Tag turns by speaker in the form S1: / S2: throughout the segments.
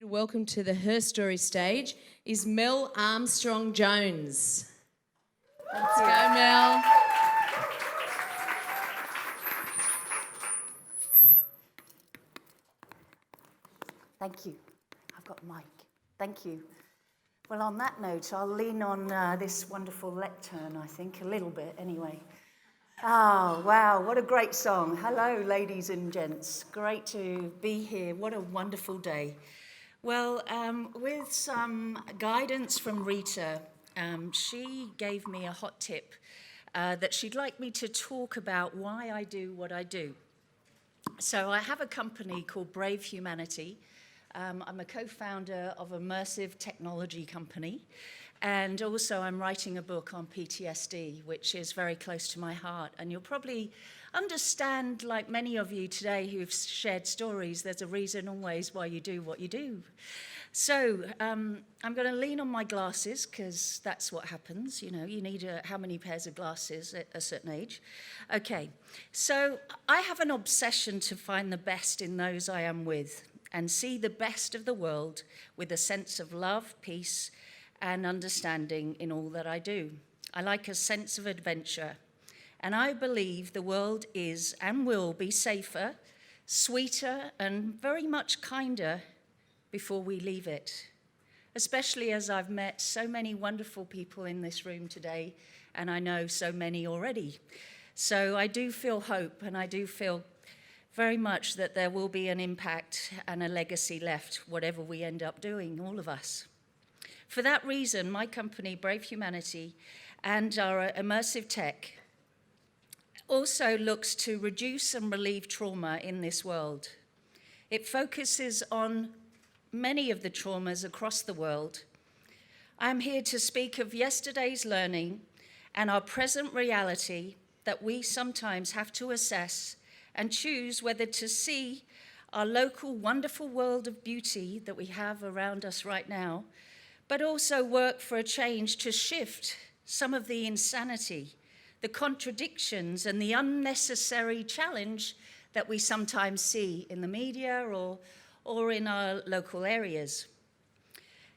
S1: Welcome to the Her Story stage is Mel Armstrong-Jones. Let's go, Mel.
S2: Thank you. I've got a mic. Thank you. Well, on that note, I'll lean on this wonderful lectern, I think, a little bit anyway. Oh, wow, what a great song. Hello, ladies and gents. Great to be here. What a wonderful day. Well, with some guidance from Rita, she gave me a hot tip that she'd like me to talk about why I do what I do. So I have a company called Brave Humanity. I'm a co-founder of an immersive technology company, and also I'm writing a book on PTSD, which is very close to my heart. And you'll probably understand, like many of you today who've shared stories, there's a reason always why you do what you do. So I'm going to lean on my glasses, because that's what happens. You know, you need how many pairs of glasses at a certain age. Okay, so I have an obsession to find the best in those I am with and see the best of the world with a sense of love, peace, and understanding in all that I do. I like a sense of adventure. And I believe the world is and will be safer, sweeter, and very much kinder before we leave it. Especially as I've met so many wonderful people in this room today, and I know so many already. So I do feel hope, and I do feel very much that there will be an impact and a legacy left, whatever we end up doing, all of us. For that reason, my company, Brave Humanity, and our immersive tech also looks to reduce and relieve trauma in this world. It focuses on many of the traumas across the world. I'm here to speak of yesterday's learning and our present reality that we sometimes have to assess and choose whether to see our local wonderful world of beauty that we have around us right now, but also work for a change to shift some of the insanity, the contradictions, and the unnecessary challenge that we sometimes see in the media or in our local areas.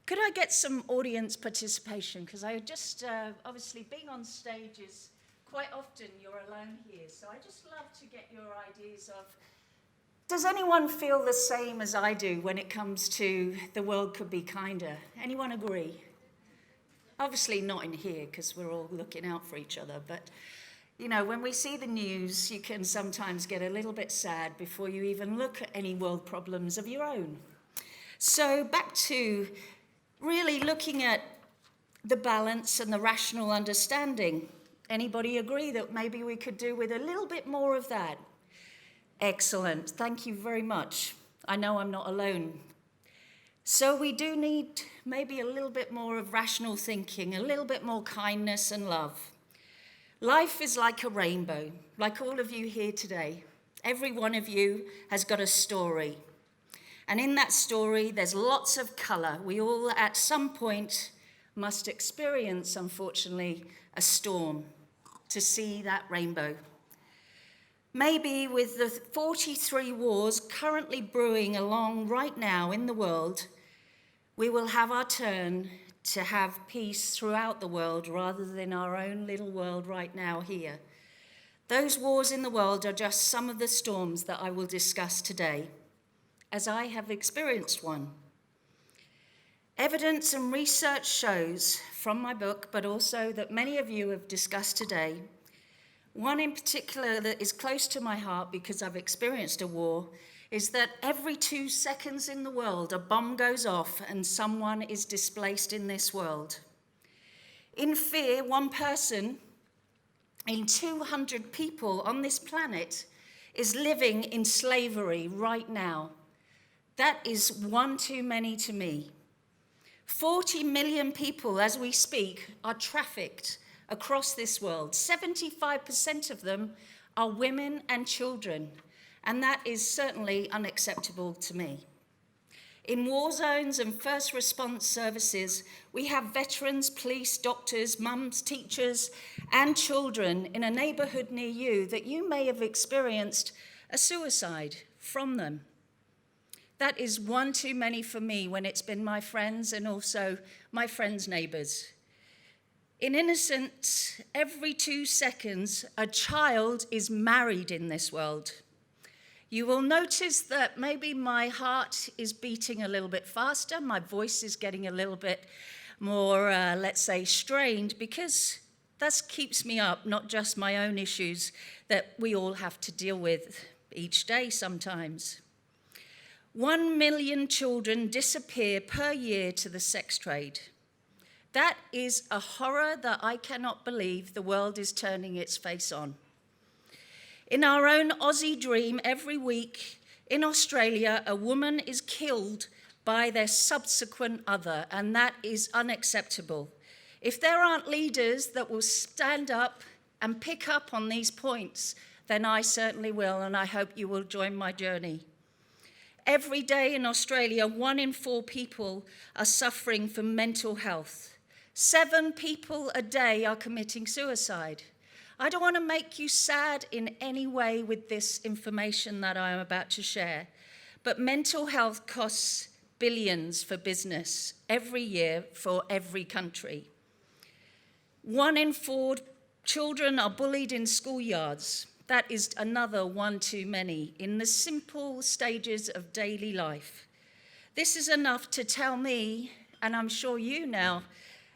S2: Could I get some audience participation? Because I just, obviously being on stage is quite often you're alone here, so I just love to get your ideas of, does anyone feel the same as I do when it comes to the world could be kinder? Anyone agree? Obviously not in here, because we're all looking out for each other, but you know, when we see the news, you can sometimes get a little bit sad before you even look at any world problems of your own. So back to really looking at the balance and the rational understanding. Anybody agree that maybe we could do with a little bit more of that? Excellent, thank you very much. I know I'm not alone. So we do need maybe a little bit more of rational thinking, a little bit more kindness and love. Life is like a rainbow, like all of you here today. Every one of you has got a story. And in that story, there's lots of colour. We all, at some point, must experience, unfortunately, a storm to see that rainbow. Maybe with the 43 wars currently brewing along right now in the world, we will have our turn to have peace throughout the world rather than our own little world right now here. Those wars in the world are just some of the storms that I will discuss today, as I have experienced one. Evidence and research shows from my book, but also that many of you have discussed today, one in particular that is close to my heart because I've experienced a war, is that every 2 seconds in the world, a bomb goes off and someone is displaced in this world. In fear, one person in 200 people on this planet is living in slavery right now. That is one too many to me. 40 million people, as we speak, are trafficked across this world. 75% of them are women and children, and that is certainly unacceptable to me. In war zones and first response services, we have veterans, police, doctors, mums, teachers, and children in a neighbourhood near you that you may have experienced a suicide from them. That is one too many for me when it's been my friends and also my friends' neighbours. In innocence, every 2 seconds, a child is married in this world. You will notice that maybe my heart is beating a little bit faster, my voice is getting a little bit more, let's say, strained, because that keeps me up, not just my own issues that we all have to deal with each day sometimes. 1 million children disappear per year to the sex trade. That is a horror that I cannot believe the world is turning its face on. In our own Aussie dream, every week in Australia, a woman is killed by their subsequent other, and that is unacceptable. If there aren't leaders that will stand up and pick up on these points, then I certainly will, and I hope you will join my journey. Every day in Australia, 1 in 4 people are suffering from mental health. 7 people a day are committing suicide. I don't want to make you sad in any way with this information that I am about to share, but mental health costs billions for business every year for every country. 1 in 4 children are bullied in schoolyards. That is another 1 too many in the simple stages of daily life. This is enough to tell me, and I'm sure you now,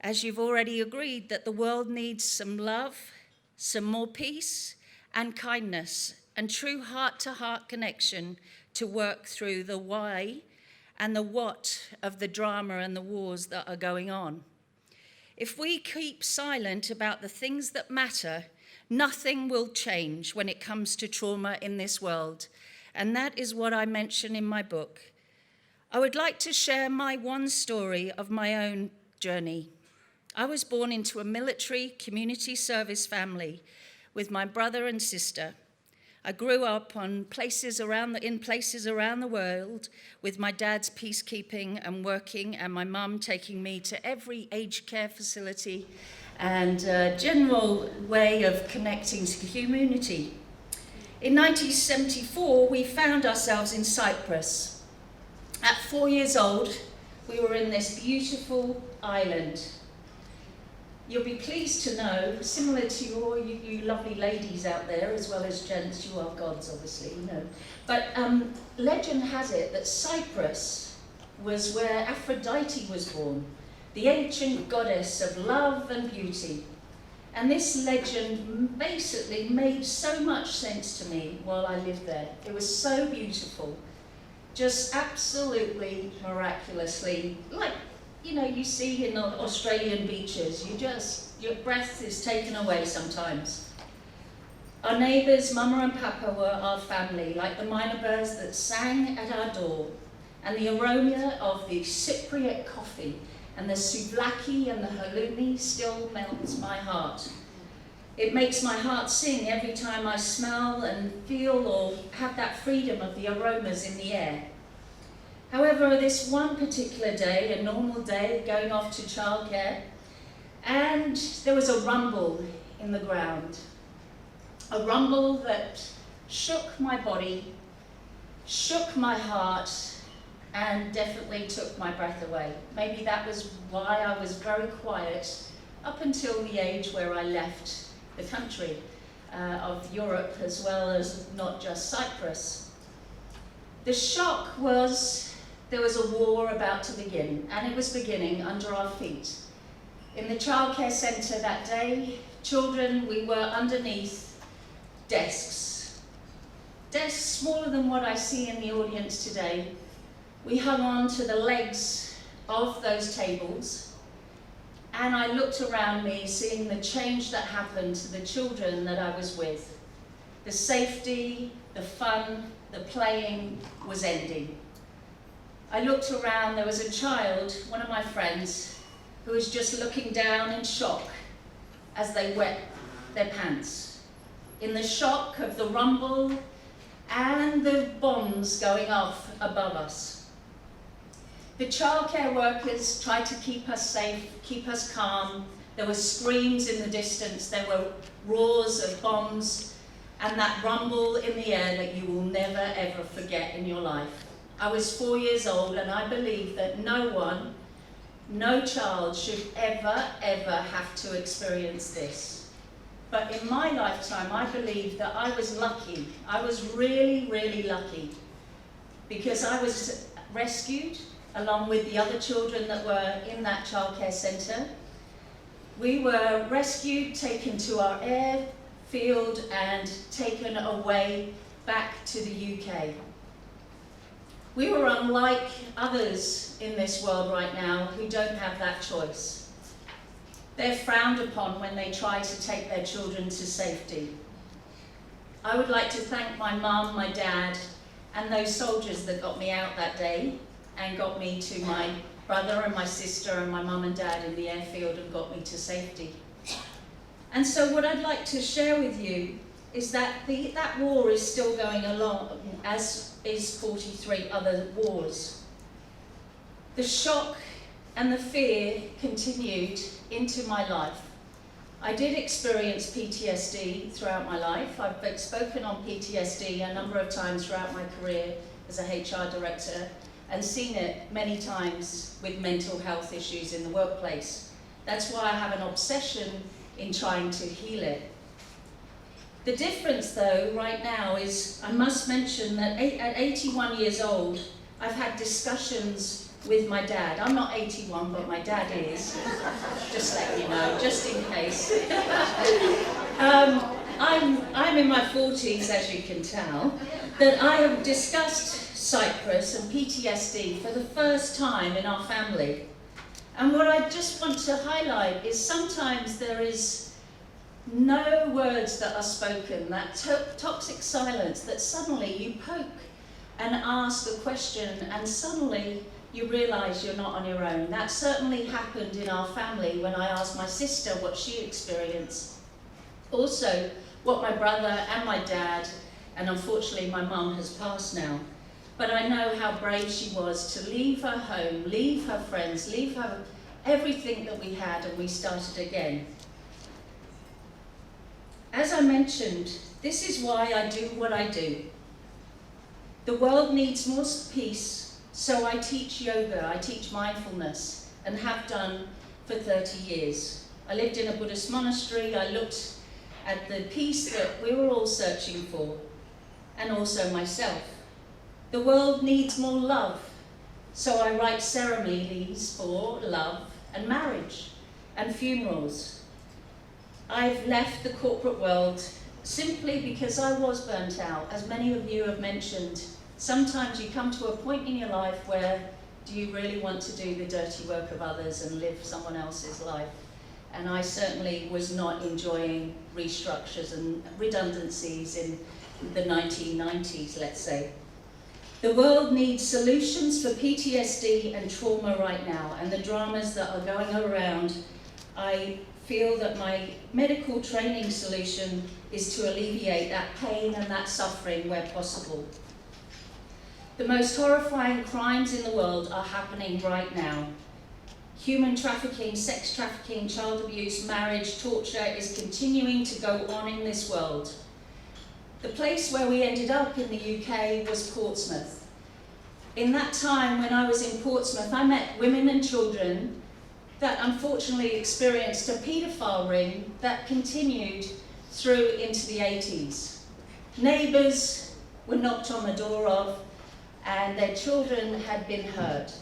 S2: as you've already agreed, that the world needs some love, some more peace and kindness and true heart-to-heart connection to work through the why and the what of the drama and the wars that are going on. If we keep silent about the things that matter, nothing will change when it comes to trauma in this world, and that is what I mention in my book. I would like to share my one story of my own journey. I was born into a military community service family with my brother and sister. I grew up in places around the world with my dad's peacekeeping and working, and my mum taking me to every aged care facility and a general way of connecting to the community. In 1974, we found ourselves in Cyprus. At 4 years old, we were in this beautiful island. You'll be pleased to know, similar to all you lovely ladies out there, as well as gents, you are gods, obviously, you know. But legend has it that Cyprus was where Aphrodite was born, the ancient goddess of love and beauty. And this legend basically made so much sense to me while I lived there. It was so beautiful, just absolutely miraculously, like, you know, you see in Australian beaches, your breath is taken away sometimes. Our neighbours, Mama and Papa, were our family, like the minor birds that sang at our door, and the aroma of the Cypriot coffee and the souvlaki and the halloumi still melts my heart. It makes my heart sing every time I smell and feel or have that freedom of the aromas in the air. However, this one particular day, a normal day, going off to childcare, and there was a rumble in the ground. A rumble that shook my body, shook my heart, and definitely took my breath away. Maybe that was why I was very quiet up until the age where I left the country of Europe, as well as not just Cyprus. The shock was there was a war about to begin, and it was beginning under our feet. In the childcare centre that day, children, we were underneath desks. Desks smaller than what I see in the audience today. We hung on to the legs of those tables, and I looked around me, seeing the change that happened to the children that I was with. The safety, the fun, the playing was ending. I looked around, there was a child, one of my friends, who was just looking down in shock as they wet their pants. In the shock of the rumble and the bombs going off above us. The childcare workers tried to keep us safe, keep us calm. There were screams in the distance, there were roars of bombs, and that rumble in the air that you will never ever forget in your life. I was 4 years old, and I believed that no child should ever have to experience this. But in my lifetime, I believe that I was lucky. I was really lucky, because I was rescued along with the other children that were in that childcare centre. We were rescued, taken to our airfield and taken away back to the UK. We were unlike others in this world right now who don't have that choice. They're frowned upon when they try to take their children to safety. I would like to thank my mum, my dad, and those soldiers that got me out that day and got me to my brother and my sister and my mum and dad in the airfield and got me to safety. And so what I'd like to share with you is that that war is still going along, as is 43 other wars. The shock and the fear continued into my life. I did experience PTSD throughout my life. I've spoken on PTSD a number of times throughout my career as a HR director, and seen it many times with mental health issues in the workplace. That's why I have an obsession in trying to heal it. The difference though right now is, I must mention that at 81 years old, I've had discussions with my dad. I'm not 81, but my dad is. Just let you know, just in case. I'm in my 40s, as you can tell, that I have discussed Cyprus and PTSD for the first time in our family. And what I just want to highlight is sometimes there is no words that are spoken, that toxic silence, that suddenly you poke and ask a question and suddenly you realise you're not on your own. That certainly happened in our family when I asked my sister what she experienced. Also, what my brother and my dad, and unfortunately my mum has passed now, but I know how brave she was to leave her home, leave her friends, leave her everything that we had, and we started again. As I mentioned, this is why I do what I do. The world needs more peace, so I teach yoga, I teach mindfulness, and have done for 30 years. I lived in a Buddhist monastery, I looked at the peace that we were all searching for, and also myself. The world needs more love, so I write ceremonies for love and marriage and funerals. I've left the corporate world simply because I was burnt out. As many of you have mentioned, sometimes you come to a point in your life where do you really want to do the dirty work of others and live someone else's life? And I certainly was not enjoying restructures and redundancies in the 1990s, let's say. The world needs solutions for PTSD and trauma right now, and the dramas that are going around. I feel that my medical training solution is to alleviate that pain and that suffering where possible. The most horrifying crimes in the world are happening right now. Human trafficking, sex trafficking, child abuse, marriage, torture is continuing to go on in this world. The place where we ended up in the UK was Portsmouth. In that time when I was in Portsmouth, I met women and children that unfortunately experienced a paedophile ring that continued through into the 80s. Neighbours were knocked on the door of, and their children had been hurt.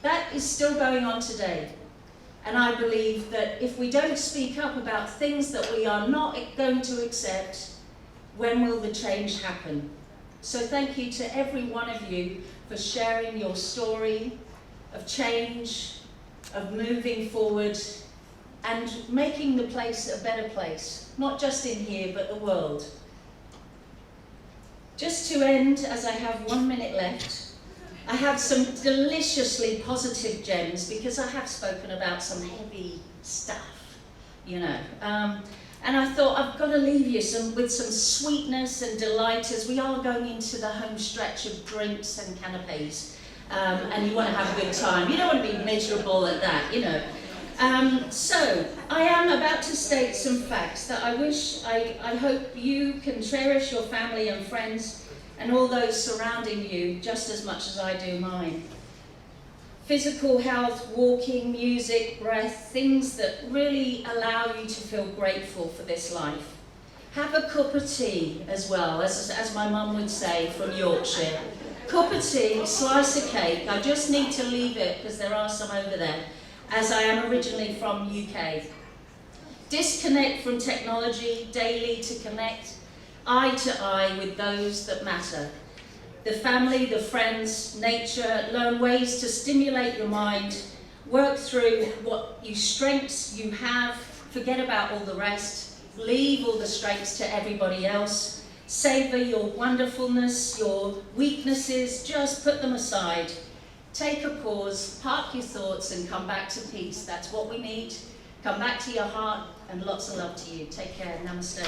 S2: That is still going on today. And I believe that if we don't speak up about things that we are not going to accept, when will the change happen? So thank you to every one of you for sharing your story of change, of moving forward, and making the place a better place, not just in here, but the world. Just to end, as I have 1 minute left, I have some deliciously positive gems because I have spoken about some heavy stuff, you know. And I thought I've got to leave you with some sweetness and delight as we are going into the home stretch of drinks and canapes. And you want to have a good time. You don't want to be miserable at that, you know. So I am about to state some facts that I hope you can cherish your family and friends
S3: and all those surrounding you just as much as I do mine. Physical health, walking, music, breath, things that really allow you to feel grateful for this life. Have a cup of tea as well, as my mum would say from Yorkshire. Cup of tea, slice of cake. I just need to leave it because there are some over there, as I am originally from UK. Disconnect from technology daily to connect eye to eye with those that matter. The family, the friends, nature, learn ways to stimulate your mind, work through what strengths you have, forget about all the rest, leave all the strengths to everybody else, savour your wonderfulness, your weaknesses, just put them aside. Take a pause, park your thoughts and come back to peace. That's what we need. Come back to your heart and lots of love to you. Take care. Namaste.